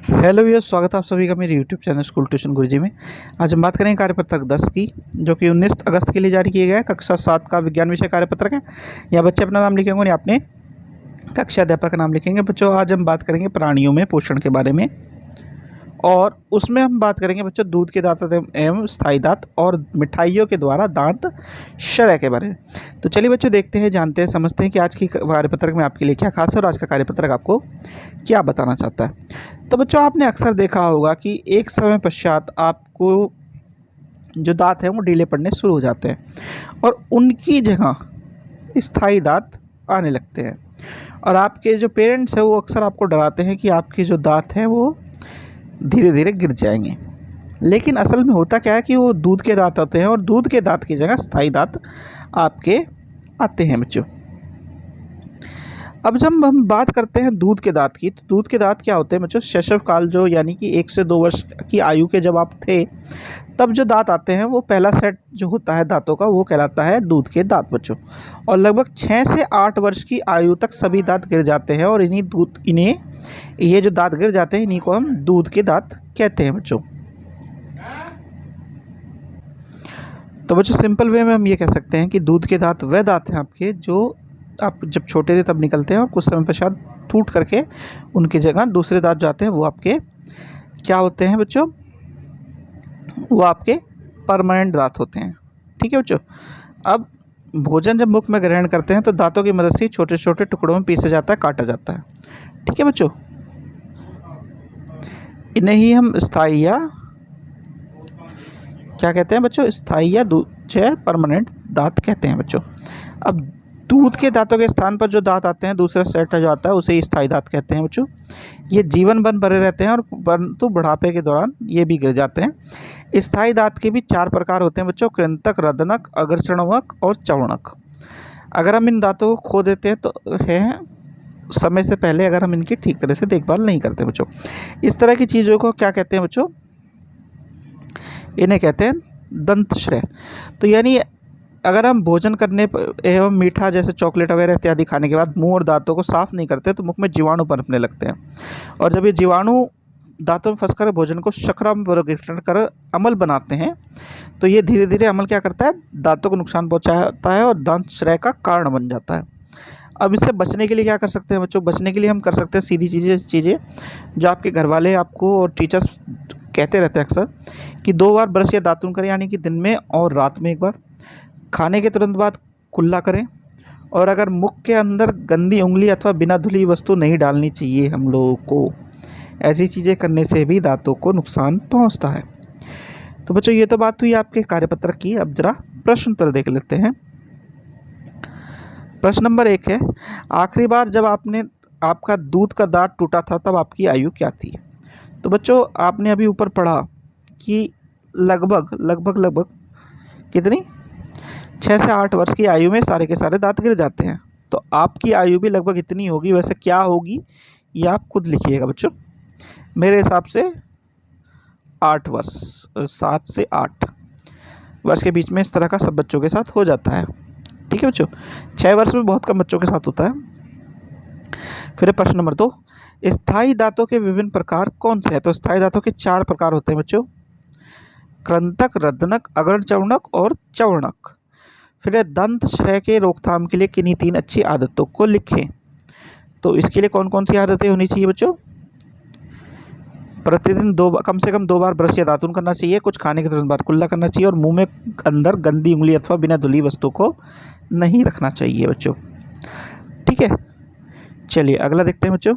Hello भैया, स्वागत है आप सभी का मेरे यूट्यूब चैनल स्कूल ट्यूशन गुरुजी में। आज हम बात करेंगे कार्यपत्रक 10 की, जो कि 19 अगस्त के लिए जारी किया गया है। कक्षा 7 का विज्ञान विषय कार्यपत्रक है। यहाँ बच्चे अपना नाम लिखेंगे और यहाँ अपने कक्षा अध्यापक का नाम लिखेंगे। बच्चों, आज हम बात करेंगे प्राणियों में पोषण के बारे में, और उसमें हम बात करेंगे बच्चों दूध के दांत एवं स्थायी दांत और मिठाइयों के द्वारा दांत श्रय के बारे में। तो चलिए बच्चों, देखते हैं, जानते हैं, समझते हैं कि आज की कार्यपत्रक में आपके लिए क्या खास है और आज का कार्यपत्रक आपको क्या बताना चाहता है। तो बच्चों, आपने अक्सर देखा होगा कि एक समय पश्चात आपको जो दांत हैं वो ढीले पड़ने शुरू हो जाते हैं और उनकी जगह स्थायी दांत आने लगते हैं। और आपके जो पेरेंट्स हैं वो अक्सर आपको डराते हैं कि आपके जो दांत हैं वो धीरे धीरे गिर जाएंगे। लेकिन असल में होता क्या है कि वो दूध के दांत होते हैं और दूध के दांत की जगह स्थायी दांत आपके आते हैं बच्चों। अब जब हम बात करते हैं दूध के दांत की, तो दूध के दांत क्या होते हैं बच्चों? शैशव काल, जो यानी कि 1 से 2 वर्ष की आयु के जब आप थे, तब जो दांत आते हैं वो पहला सेट जो होता है दांतों का वो कहलाता है दूध के दांत बच्चों। और लगभग 6 से 8 वर्ष की आयु तक सभी दांत गिर जाते हैं और इन्हें ये जो दांत गिर जाते हैं इन्हीं को हम दूध के दांत कहते हैं बच्चों। तो बच्चों, सिंपल वे में हम ये कह सकते हैं कि दूध के दांत वह दांत हैं आपके जो आप जब छोटे थे तब निकलते हैं और कुछ समय पश्चात टूट करके उनकी जगह दूसरे दांत जाते हैं। वो आपके क्या होते हैं बच्चों? वो आपके परमानेंट दांत होते हैं। ठीक है बच्चों। अब भोजन जब मुख में ग्रहण करते हैं तो दांतों की मदद से छोटे छोटे टुकड़ों में पीसा जाता है, काटा जाता है। ठीक है बच्चों। इन्हें ही हम स्थायी या क्या कहते हैं बच्चों? स्थायी या परमानेंट दांत कहते हैं बच्चों। अब दूध के दांतों के स्थान पर जो दांत आते हैं, दूसरा सेट जो आता है उसे ही स्थायी दांत कहते हैं बच्चों। ये जीवन भर बने रहते हैं और परंतु बुढ़ापे के दौरान ये भी गिर जाते हैं। स्थायी दांत के भी 4 प्रकार होते हैं बच्चों: कृंतक, रदनक, अग्रचर्णवक और चवर्णक। अगर हम इन दांतों को खो देते हैं तो है समय से पहले, अगर हम इनकी ठीक तरह से देखभाल नहीं करते बच्चों। इस तरह की चीज़ों को क्या कहते हैं बच्चों? इन्हें कहते हैं दंतश्रय। तो यानी अगर हम भोजन करने एवं मीठा जैसे चॉकलेट वगैरह इत्यादि खाने के बाद मुंह और दांतों को साफ नहीं करते तो मुख में जीवाणु पनपने लगते हैं, और जब ये जीवाणु दांतों में फंसकर भोजन को शर्करा में परिवर्तित कर अम्ल बनाते हैं तो ये धीरे धीरे अम्ल क्या करता है? दांतों को नुकसान पहुंचाता है और दांत श्रय का कारण बन जाता है। अब इससे बचने के लिए क्या कर सकते हैं बच्चों? बचने के लिए हम कर सकते हैं सीधी चीज़ें जो आपके घर वाले आपको और टीचर्स कहते रहते हैं अक्सर कि 2 बार ब्रश या दातुन करें, यानी कि दिन में और रात में 1 बार। खाने के तुरंत बाद कुल्ला करें, और अगर मुख के अंदर गंदी उंगली अथवा बिना धुली वस्तु नहीं डालनी चाहिए हम लोगों को। ऐसी चीज़ें करने से भी दांतों को नुकसान पहुंचता है। तो बच्चों, ये तो बात हुई आपके कार्यपत्रक की। अब जरा प्रश्न उत्तर देख लेते हैं। प्रश्न नंबर 1 है, आखिरी बार जब आपका दूध का दांत टूटा था तब आपकी आयु क्या थी? तो बच्चों, आपने अभी ऊपर पढ़ा कि लगभग कितनी 6 से 8 वर्ष की आयु में सारे के सारे दांत गिर जाते हैं। तो आपकी आयु भी लगभग इतनी होगी। वैसे क्या होगी ये आप खुद लिखिएगा बच्चों। मेरे हिसाब से 8 वर्ष, 7 से 8 वर्ष के बीच में इस तरह का सब बच्चों के साथ हो जाता है। ठीक है बच्चों। 6 वर्ष में बहुत कम बच्चों के साथ होता है। फिर प्रश्न नंबर 2, स्थायी दांतों के विभिन्न प्रकार कौन से हैं? तो स्थायी दांतों के 4 प्रकार होते हैं बच्चों: कृंतक, रदनक, अग्रचर्णवक और चवर्णक। फिर दंत श्रय के रोकथाम के लिए किन्हीं 3 अच्छी आदतों को लिखें। तो इसके लिए कौन कौन सी आदतें होनी चाहिए बच्चों? प्रतिदिन कम से कम 2 बार ब्रश या दातुन करना चाहिए, कुछ खाने के तुरंत बाद कुल्ला करना चाहिए, और मुंह में अंदर गंदी उंगली अथवा बिना धुली वस्तु को नहीं रखना चाहिए बच्चों। ठीक है, चलिए अगला देखते हैं बच्चों।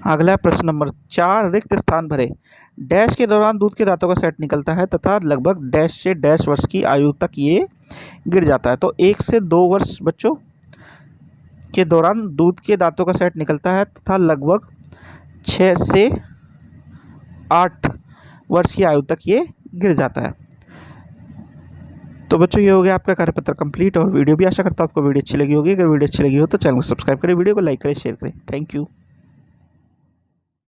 अगला प्रश्न नंबर 4, रिक्त स्थान भरे। डैश के दौरान दूध के दांतों का सेट निकलता है तथा लगभग डैश से डैश वर्ष की आयु तक ये गिर जाता है। तो 1 से 2 वर्ष बच्चों के दौरान दूध के दांतों का सेट निकलता है तथा लगभग 6 से 8 वर्ष की आयु तक ये गिर जाता है। तो बच्चों, ये हो गया आपका कार्यपत्र कंप्लीट और वीडियो भी। आशा करता हूँ आपको वीडियो अच्छी लगी होगी। अगर वीडियो अच्छी लगी हो तो चैनल को सब्सक्राइब करें, वीडियो को लाइक करें, शेयर करें। Thank you.